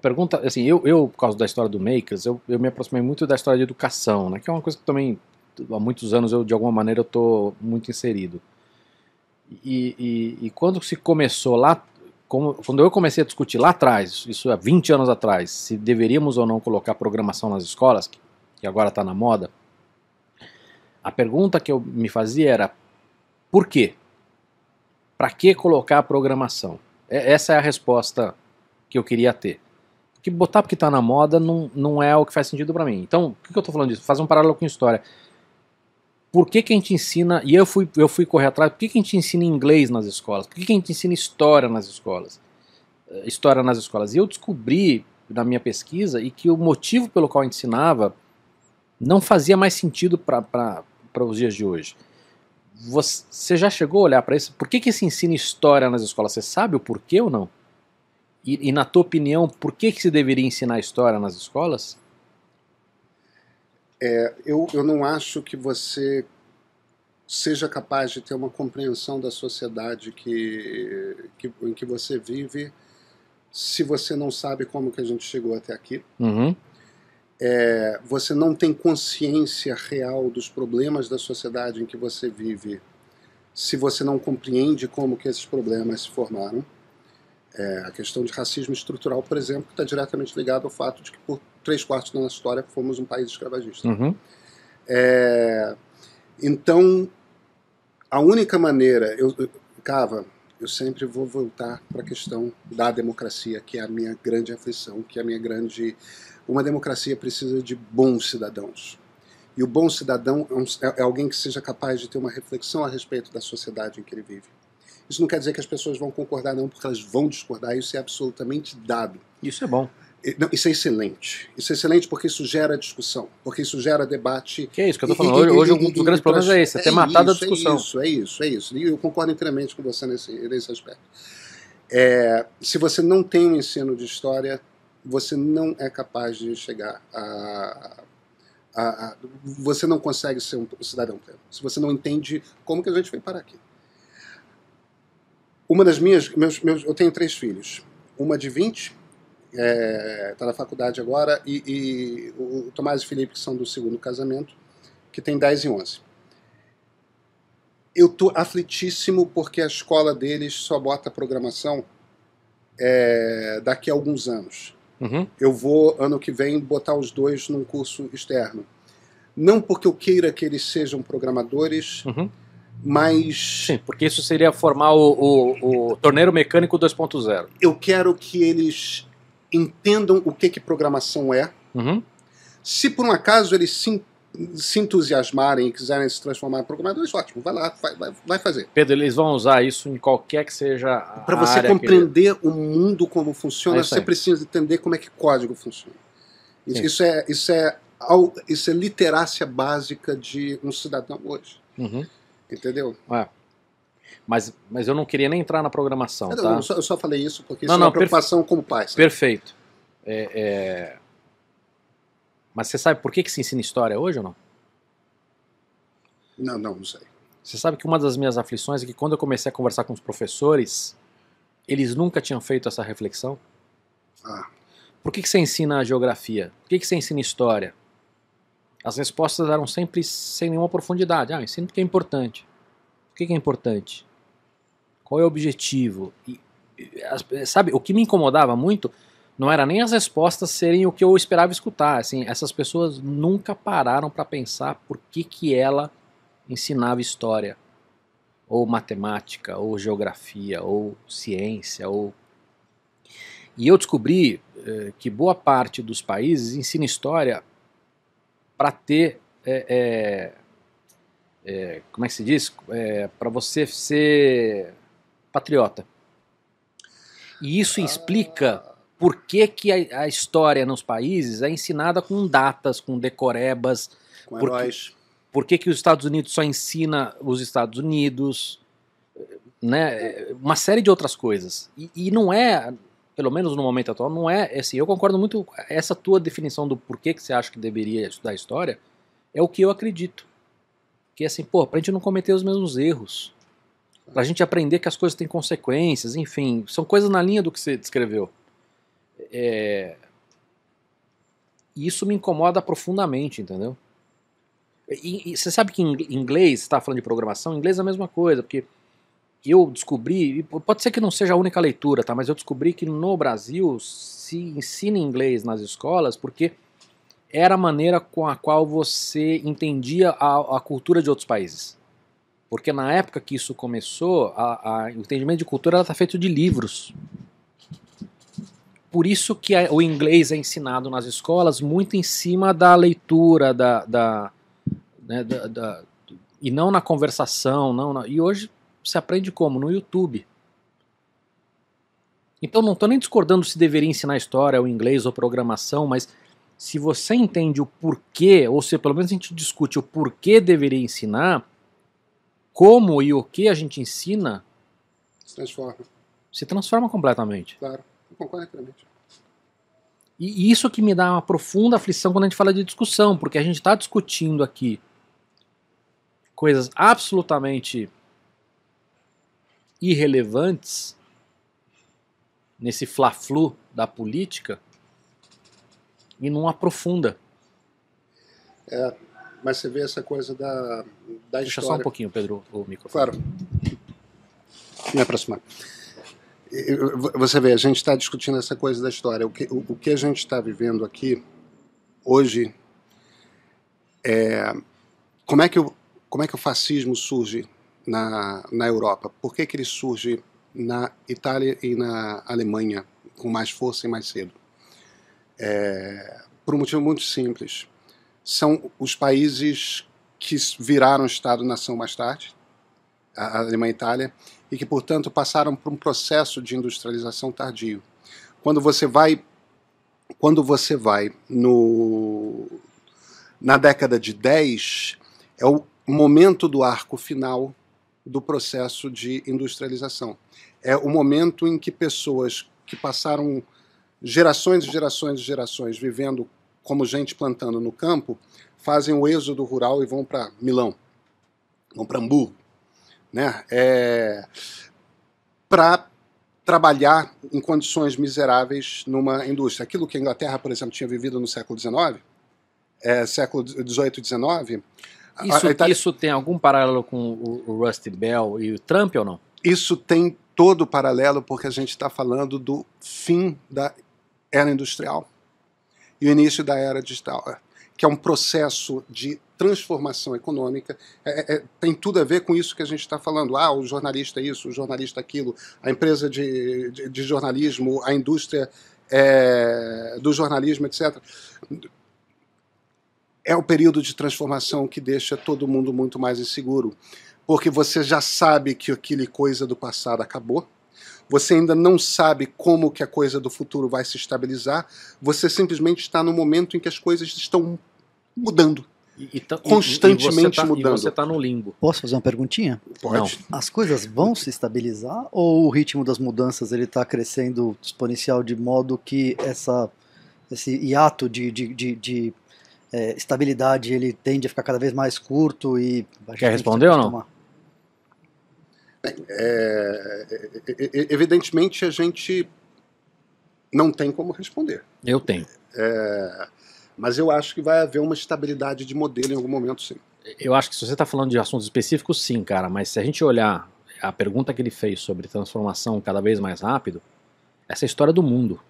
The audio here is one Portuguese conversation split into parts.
pergunta, assim, por causa da história do Makers, eu me aproximei muito da história de educação, né? Que é uma coisa que também, há muitos anos, de alguma maneira, eu estou muito inserido. E quando se começou lá, quando eu comecei a discutir lá atrás, isso há 20 anos atrás, se deveríamos ou não colocar programação nas escolas, que agora está na moda, a pergunta que eu me fazia era, por quê? Para que colocar a programação? Essa é a resposta que eu queria ter. Porque botar porque está na moda não é o que faz sentido para mim. Então, por que eu estou falando disso? Fazer um paralelo com história. Por que a gente ensina, e eu fui correr atrás, por que a gente ensina inglês nas escolas? Por que a gente ensina história nas escolas? História nas escolas. E eu descobri, na minha pesquisa, e que o motivo pelo qual eu ensinava não fazia mais sentido para os dias de hoje. Você já chegou a olhar para isso? Por que se ensina história nas escolas? Você sabe o porquê ou não? E na tua opinião, por que se deveria ensinar história nas escolas? Eu não acho que você seja capaz de ter uma compreensão da sociedade em que você vive se você não sabe como que a gente chegou até aqui. Uhum. Você não tem consciência real dos problemas da sociedade em que você vive se você não compreende como que esses problemas se formaram. A questão de racismo estrutural, por exemplo, está diretamente ligado ao fato de que por 3/4 da nossa história fomos um país escravagista. Uhum. Então, a única maneira... Cava, eu sempre vou voltar para a questão da democracia, que é a minha grande aflição, que é a minha grande... Uma democracia precisa de bons cidadãos. E o bom cidadão é alguém que seja capaz de ter uma reflexão a respeito da sociedade em que ele vive. Isso não quer dizer que as pessoas vão concordar, não, porque elas vão discordar, isso é absolutamente dado. Isso é bom. Não, isso é excelente. Isso é excelente porque isso gera discussão, porque isso gera debate. Que é isso que eu estou falando. Hoje um dos grandes problemas é esse, é ter matado a discussão. É isso. E eu concordo inteiramente com você nesse aspecto. Se você não tem um ensino de história, você não é capaz de chegar você não consegue ser um cidadão pleno. Se você não entende como que a gente veio parar aqui. Uma das eu tenho 3 filhos. Uma de 20, está na faculdade agora, e o Tomás e Felipe, que são do segundo casamento, que tem 10 e 11. Eu estou aflitíssimo porque a escola deles só bota programação daqui a alguns anos. Uhum. Eu vou, ano que vem, botar os 2 num curso externo. Não porque eu queira que eles sejam programadores, mas... Sim, porque isso seria formar o torneiro mecânico 2.0. Eu quero que eles entendam o que programação é. Uhum. Se por um acaso eles se entusiasmarem e quiserem se transformar em programadores, ótimo, vai lá, vai fazer. Pedro, eles vão usar isso em qualquer que seja a Para você área compreender o mundo como funciona, você aí. precisa entender como é que código funciona. Isso é literácia básica de um cidadão hoje. Uhum. Entendeu? Mas eu não queria nem entrar na programação, tá? Eu só falei isso porque isso é uma preocupação como pai. Sabe? Perfeito. Mas você sabe por que se ensina história hoje ou não? Não sei. Você sabe que uma das minhas aflições é que quando eu comecei a conversar com os professores, eles nunca tinham feito essa reflexão. Por que você ensina geografia? Por que você ensina história? As respostas eram sempre sem nenhuma profundidade. Ensino porque é importante. Por que é importante? Qual é o objetivo? Sabe, o que me incomodava muito não era nem as respostas serem o que eu esperava escutar. Assim, essas pessoas nunca pararam para pensar por que ela ensinava história, ou matemática, ou geografia, ou ciência. E eu descobri que boa parte dos países ensina história para ter, como é que se diz? Para você ser patriota. E isso explica por que a história nos países é ensinada com datas, com decorebas, com heróis. Por que os Estados Unidos só ensina os Estados Unidos, né? Uma série de outras coisas. E não é, pelo menos no momento atual, não é assim. Eu concordo muito com essa tua definição do porquê que você acha que deveria estudar história, é o que eu acredito. Que é assim, pra gente não cometer os mesmos erros. Pra gente aprender que as coisas têm consequências, enfim, são coisas na linha do que você descreveu. E isso me incomoda profundamente, entendeu? E você sabe que em inglês, você está falando de programação, em inglês é a mesma coisa, porque eu descobri, pode ser que não seja a única leitura, tá? Mas eu descobri que no Brasil se ensina inglês nas escolas porque era a maneira com a qual você entendia a cultura de outros países. Porque na época que isso começou, o entendimento de cultura está feito de livros. Por isso que o inglês é ensinado nas escolas muito em cima da leitura, e não na conversação. E hoje se aprende como? No YouTube. Então não estou nem discordando se deveria ensinar história, ou inglês, ou programação, mas se você entende o porquê, ou se pelo menos a gente discute o porquê deveria ensinar, como e o que a gente ensina, se transforma completamente. Claro, eu concordo plenamente. E isso que me dá uma profunda aflição quando a gente fala de discussão, porque a gente está discutindo aqui coisas absolutamente irrelevantes nesse fla-flu da política e não aprofunda. Mas você vê essa coisa da Deixa história. só um pouquinho, Pedro, o microfone. Claro. Me aproximar. Você vê, a gente está discutindo essa coisa da história. O que a gente está vivendo aqui hoje como é que o fascismo surge na Europa? Por que ele surge na Itália e na Alemanha com mais força e mais cedo? Por um motivo muito simples. São os países que viraram Estado-nação mais tarde, a Alemanha e a Itália, e que, portanto, passaram por um processo de industrialização tardio. Quando você vai na década de 10, é o momento do arco final do processo de industrialização. É o momento em que pessoas que passaram gerações e gerações e gerações vivendo como gente plantando no campo, fazem o êxodo rural e vão para Milão, vão para Hamburgo, né? Para trabalhar em condições miseráveis numa indústria. Aquilo que a Inglaterra, por exemplo, tinha vivido no século XIX, século XVIII e XIX... Isso tem algum paralelo com o Rusty Bell e o Trump ou não? Isso tem todo paralelo porque a gente está falando do fim da era industrial e o início da era digital, que é um processo de transformação econômica. Tem tudo a ver com isso que a gente está falando. O jornalista isso, o jornalista aquilo, a empresa de jornalismo, a indústria do jornalismo, etc. É o período de transformação que deixa todo mundo muito mais inseguro, porque você já sabe que aquele coisa do passado acabou, você ainda não sabe como que a coisa do futuro vai se estabilizar, você simplesmente está no momento em que as coisas estão mudando, constantemente mudando. E você está no limbo. Posso fazer uma perguntinha? Pode. Não. As coisas vão se estabilizar ou o ritmo das mudanças ele está crescendo exponencial de modo que esse hiato de estabilidade ele tende a ficar cada vez mais curto e... Quer responder ou não? Evidentemente a gente não tem como responder. Eu tenho. Mas eu acho que vai haver uma estabilidade de modelo em algum momento, sim. Eu acho que se você está falando de assuntos específicos, sim, cara, mas se a gente olhar a pergunta que ele fez sobre transformação cada vez mais rápido, essa é a história do mundo.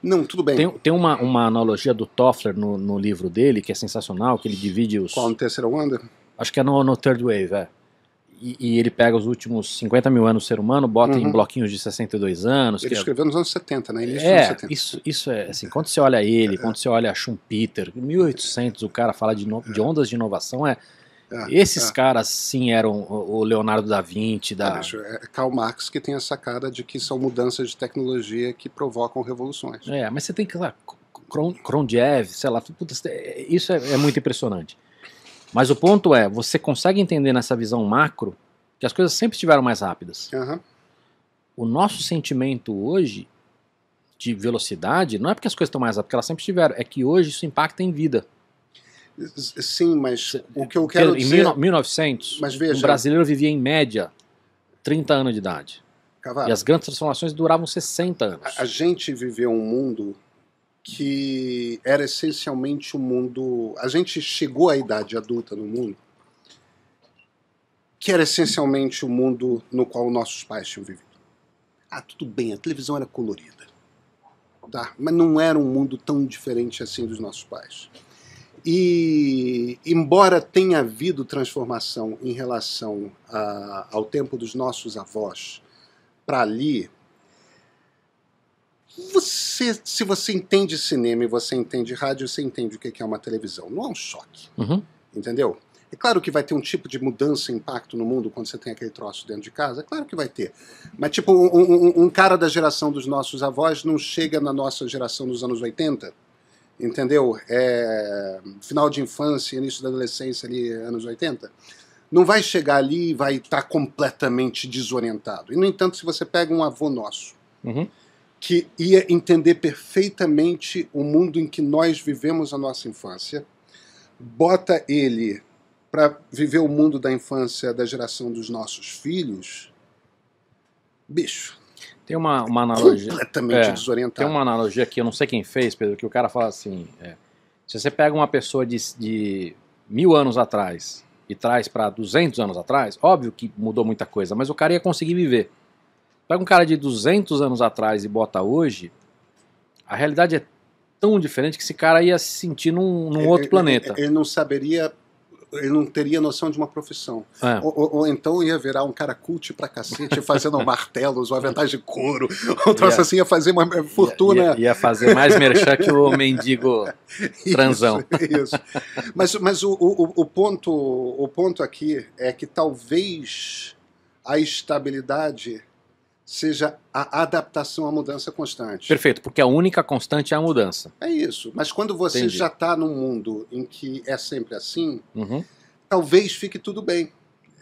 Não, tudo bem. Tem uma analogia do Toffler no livro dele, que é sensacional, que ele divide os... Qual, no terceira onda? Acho que é no Third Wave, E ele pega os últimos 50 mil anos do ser humano, bota em bloquinhos de 62 anos. Ele escreveu nos anos 70, né? Início dos anos 70. Isso é assim, quando você olha ele, quando você olha Schumpeter, em 1800 o cara fala de ondas de inovação, esses caras sim eram o Leonardo da Vinci. É Karl Marx que tem a sacada de que são mudanças de tecnologia que provocam revoluções. Mas você tem que, Kronjev, sei lá, isso é muito impressionante. Mas o ponto é, você consegue entender nessa visão macro que as coisas sempre estiveram mais rápidas. O nosso sentimento hoje de velocidade não é porque as coisas estão mais rápidas, porque elas sempre estiveram, é que hoje isso impacta em vida. Sim, mas o que eu quero dizer... Em 1900, mas veja, um brasileiro vivia em média 30 anos de idade. Cavalo, E as grandes transformações duravam 60 anos. a gente viveu um mundo que era essencialmente um mundo... A gente chegou à idade adulta no mundo que era essencialmente o mundo no qual nossos pais tinham vivido. Ah, tudo bem, a televisão era colorida, tá? Mas não era um mundo tão diferente assim dos nossos pais. E, embora tenha havido transformação em relação ao tempo dos nossos avós para ali, se você entende cinema e você entende rádio, você entende o que é uma televisão. Não é um choque, entendeu? É claro que vai ter um tipo de mudança, impacto no mundo quando você tem aquele troço dentro de casa. É claro que vai ter. Mas, tipo, um cara da geração dos nossos avós não chega na nossa geração dos anos 80, entendeu? Final de infância, início da adolescência, ali, anos 80. Não vai chegar ali e vai estar completamente desorientado. E, no entanto, se você pega um avô nosso, que ia entender perfeitamente o mundo em que nós vivemos a nossa infância, bota ele para viver o mundo da infância da geração dos nossos filhos, bicho, tem uma analogia completamente desorientado. Tem uma analogia que eu não sei quem fez, Pedro, que o cara fala assim, se você pega uma pessoa de 1000 anos atrás e traz para 200 anos atrás, óbvio que mudou muita coisa, mas o cara ia conseguir viver. Pega um cara de 200 anos atrás e bota hoje, a realidade é tão diferente que esse cara ia se sentir num outro planeta. Ele não saberia... Ele não teria noção de uma profissão. Ou então ia virar um cara cult pra cacete, fazendo martelos, ou aventais de couro, ou troço assim, ia fazer uma fortuna. Ia fazer mais merchan que o mendigo transão. Isso. Mas o ponto aqui é que talvez a estabilidade seja a adaptação à mudança constante. Perfeito, porque a única constante é a mudança. É isso, mas quando você Entendi. já está num mundo em que é sempre assim, talvez fique tudo bem.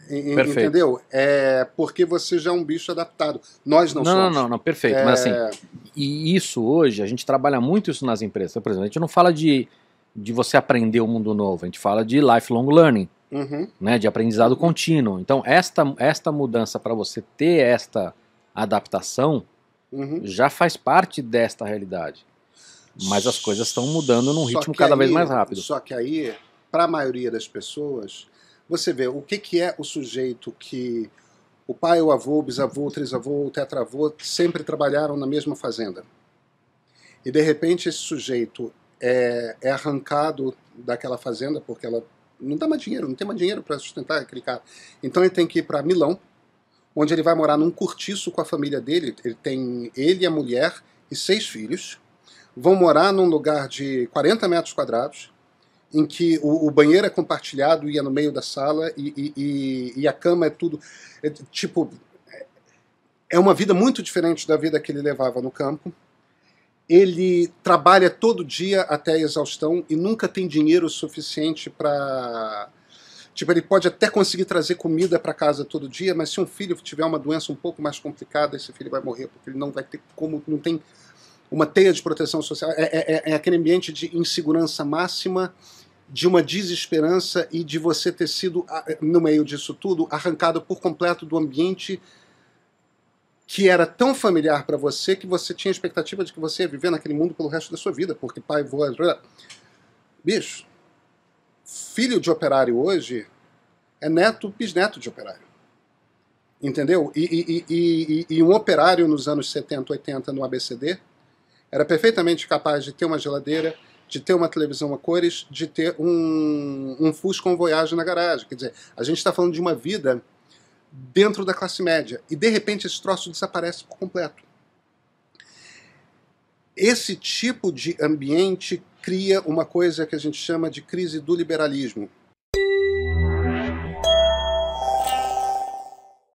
Perfeito. Entendeu? Porque você já é um bicho adaptado. Nós não somos. Não, perfeito. Mas assim, e isso hoje, a gente trabalha muito isso nas empresas. Por exemplo, a gente não fala de você aprender um mundo novo, a gente fala de lifelong learning, né, de aprendizado contínuo. Então, esta mudança para você ter esta adaptação já faz parte desta realidade. Mas as coisas estão mudando num ritmo cada vez mais rápido. Só que aí, para a maioria das pessoas, você vê o que é o sujeito que o pai, o avô, o bisavô, o trisavô, o tetravô sempre trabalharam na mesma fazenda. E de repente esse sujeito é arrancado daquela fazenda porque ela não dá mais dinheiro, não tem mais dinheiro para sustentar aquele cara. Então ele tem que ir para Milão, onde ele vai morar num cortiço com a família dele. Ele, a mulher e 6 filhos. Vão morar num lugar de 40 metros quadrados, em que o banheiro é compartilhado e é no meio da sala, e a cama é tudo... É uma vida muito diferente da vida que ele levava no campo. Ele trabalha todo dia até a exaustão e nunca tem dinheiro suficiente para... ele pode até conseguir trazer comida para casa todo dia, mas se um filho tiver uma doença um pouco mais complicada, esse filho vai morrer, porque ele não vai ter como, não tem uma teia de proteção social. É aquele ambiente de insegurança máxima, de uma desesperança e de você ter sido, no meio disso tudo, arrancado por completo do ambiente que era tão familiar para você que você tinha a expectativa de que você ia viver naquele mundo pelo resto da sua vida, porque pai, avô... Bicho, filho de operário hoje é neto, bisneto de operário. Entendeu? E um operário nos anos 70, 80 no ABCD era perfeitamente capaz de ter uma geladeira, de ter uma televisão a cores, de ter um Fusca Voyage na garagem. Quer dizer, a gente está falando de uma vida dentro da classe média. E de repente esse troço desaparece por completo. Esse tipo de ambiente cria uma coisa que a gente chama de crise do liberalismo.